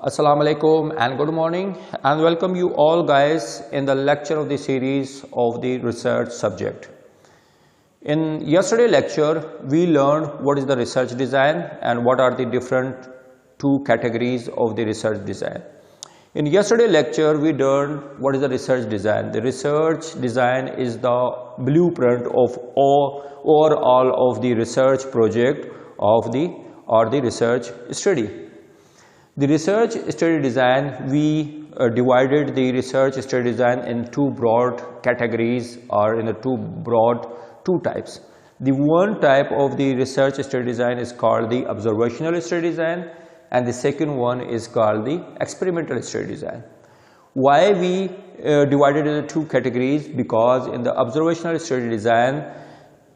Assalamu alaikum and good morning, and welcome you all guys in the lecture of the series of the research subject. In yesterday lecture we learned what is the research design and what are the different two categories of the research design. In yesterday lecture we learned what is the research design. The research design is the blueprint of overall of the research project of the research study. The research study design, we divided the research study design in two broad categories, or in the two types. The one type of the research study design is called the observational study design, and the second one is called the experimental study design. Why we divided into two categories? Because in the observational study design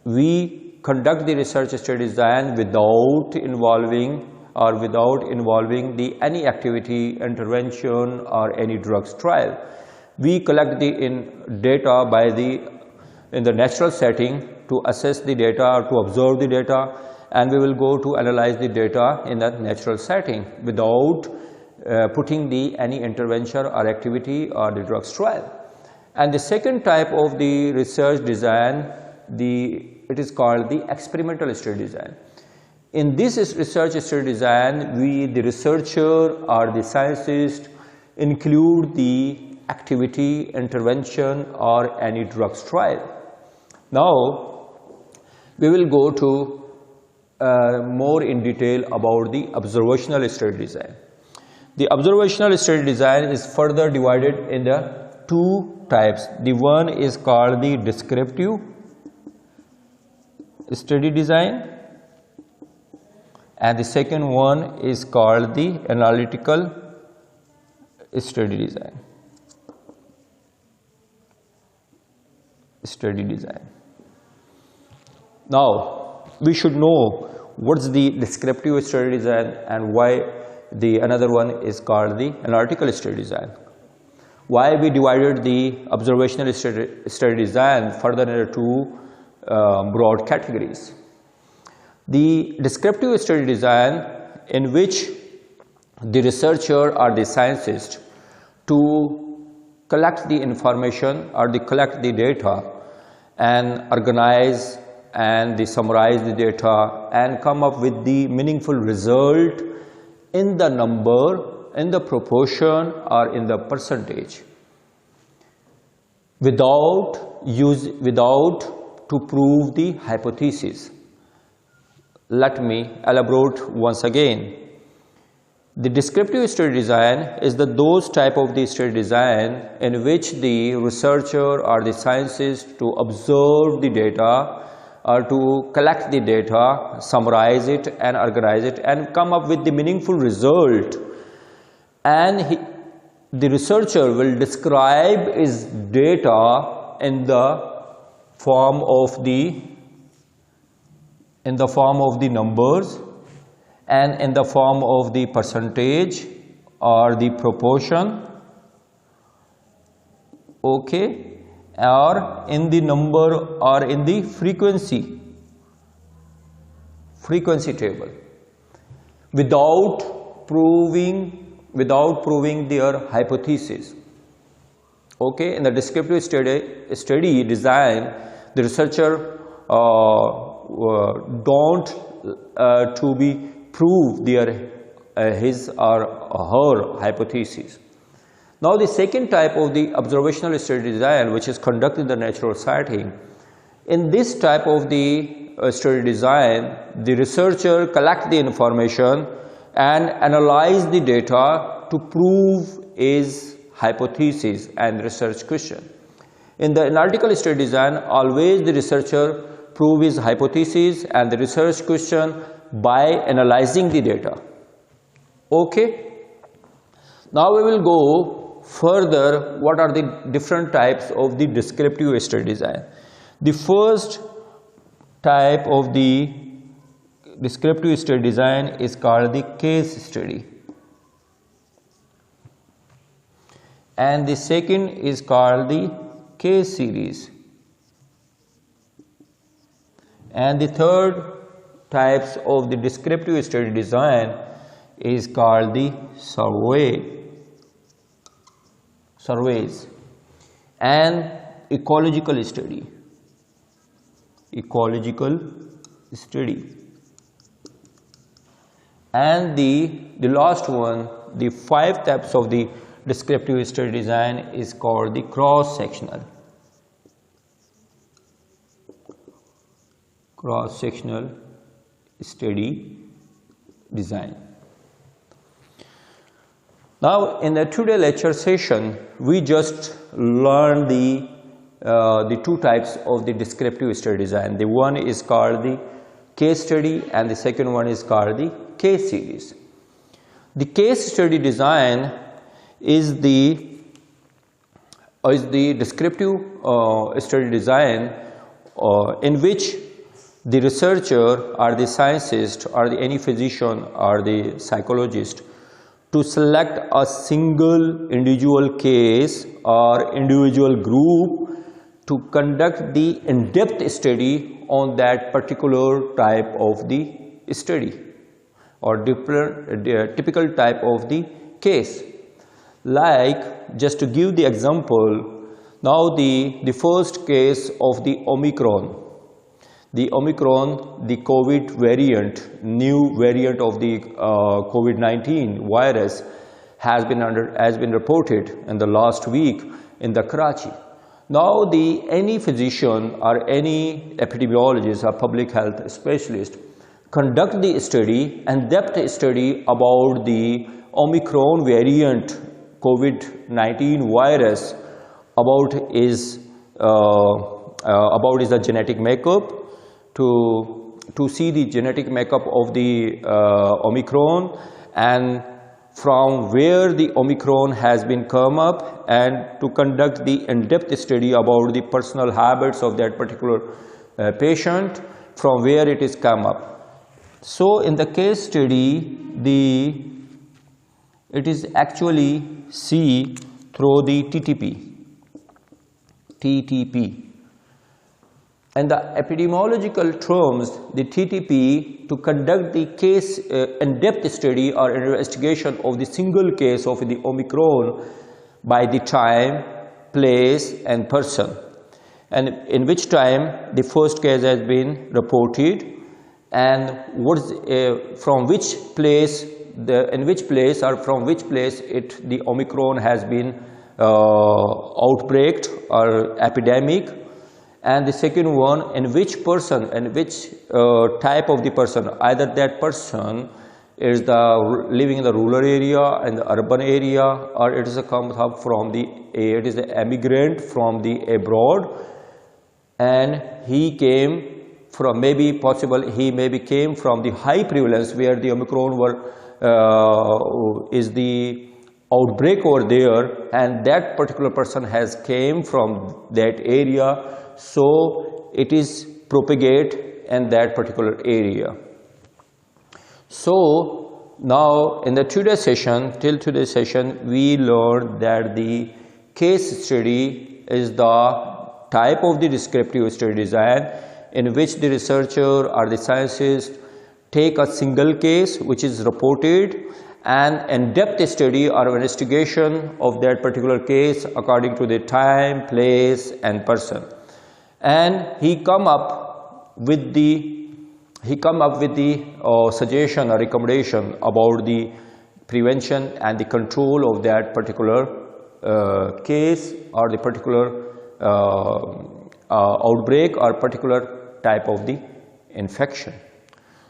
we conduct the research study design without involving the any activity, intervention or any drugs trial. We collect the data in the natural setting to assess the data or to observe the data, and we will go to analyze the data in that natural setting without putting any intervention or activity or the drugs trial. And the second type of the research design, it is called the experimental study design. In this research study design, the researcher or the scientist include the activity, intervention or any drugs trial. Now we will go to more in detail about the observational study design. The observational study design is further divided in the two types. The one is called the descriptive study design, and the second one is called the analytical study design. Now we should know what's the descriptive study design and why the another one is called the analytical study design. Why we divided the observational study design further into two broad categories. The descriptive study design, in which the researcher or the scientist to collect the information or collect the data and organize and summarize the data and come up with the meaningful result in the number, in the proportion or in the percentage, without to prove the hypothesis. Let me elaborate once again. The descriptive study design is those type of the study design in which the researcher or the scientist to observe the data or to collect the data, summarize it and organize it and come up with the meaningful result, and the researcher will describe his data in the form of the numbers and in the form of the percentage or the proportion, okay, or in the number or in the frequency table, without proving their hypothesis. Okay, in the descriptive study design, the researcher don't to be prove his or her hypothesis. Now the second type of the observational study design, which is conducted in the natural setting. In this type of the study design, the researcher collect the information and analyze the data to prove his hypothesis and research question. In the analytical study design, always the researcher prove his hypothesis and the research question by analyzing the data. Okay. Now we will go further. What are the different types of the descriptive study design? The first type of the descriptive study design is called the case study, and the second is called the case series, and the third types of the descriptive study design is called the surveys, and ecological study. And the last one, the 5 types of the descriptive study design is called the cross-sectional study design. Now in the today lecture session, we just learned the 2 types of the descriptive study design. The one is called the case study and the second one is called the case series. The case study design is the descriptive study design in which the researcher or the scientist or any physician or the psychologist to select a single individual case or individual group to conduct the in-depth study on that particular type of the study or typical type of the case. Like, just to give the example, now the first case of the Omicron, the COVID variant, new variant of the COVID-19 virus has been reported in the last week in the Karachi. Now any physician or any epidemiologist or public health specialist conduct the study and depth study about the Omicron variant COVID-19 virus, about is the genetic makeup, to see the genetic makeup of the Omicron and from where the Omicron has been come up, and to conduct the in-depth study about the personal habits of that particular patient from where it is come up. So in the case study, it is actually see through the TTP. And the epidemiological terms, the TTP, to conduct the case in-depth study or investigation of the single case of the Omicron by the time, place and person, and in which time the first case has been reported, and from which place the Omicron has been outbreak or epidemic. And the second one, in which person and which type of the person, either that person is living in the rural area and the urban area, or it is it is an immigrant from the abroad, and he came from, he came from the high prevalence where the Omicron is the outbreak over there, and that particular person has came from that area. So it is propagate in that particular area. So now in the today's session, we learned that the case study is the type of the descriptive study design in which the researcher or the scientist take a single case which is reported and in-depth study or investigation of that particular case according to the time, place and person. And he come up with the suggestion or recommendation about the prevention and the control of that particular case or the particular outbreak or particular type of the infection.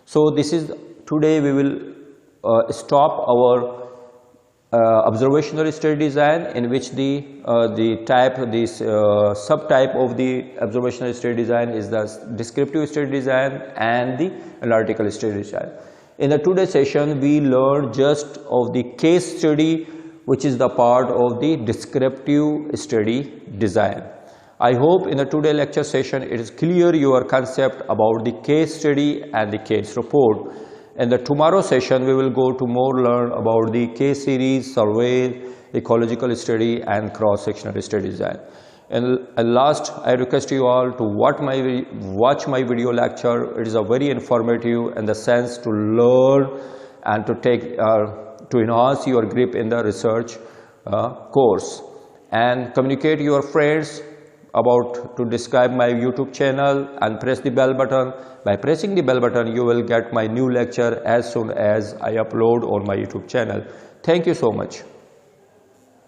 So this is today we will stop our observational study design, in which the subtype of the observational study design is the descriptive study design and the analytical study design. In the today's session, we learned just of the case study, which is the part of the descriptive study design. I hope in the today lecture session it is clear your concept about the case study and the case report. In the tomorrow session, we will go to more learn about the case series, survey, ecological study and cross-sectional study design. And last, I request you all to watch my video lecture. It is a very informative in the sense to learn and to take to enhance your grip in the research course. And communicate your friends about to describe my YouTube channel and press the bell button. By pressing the bell button, you will get my new lecture as soon as I upload on my YouTube channel. Thank you so much.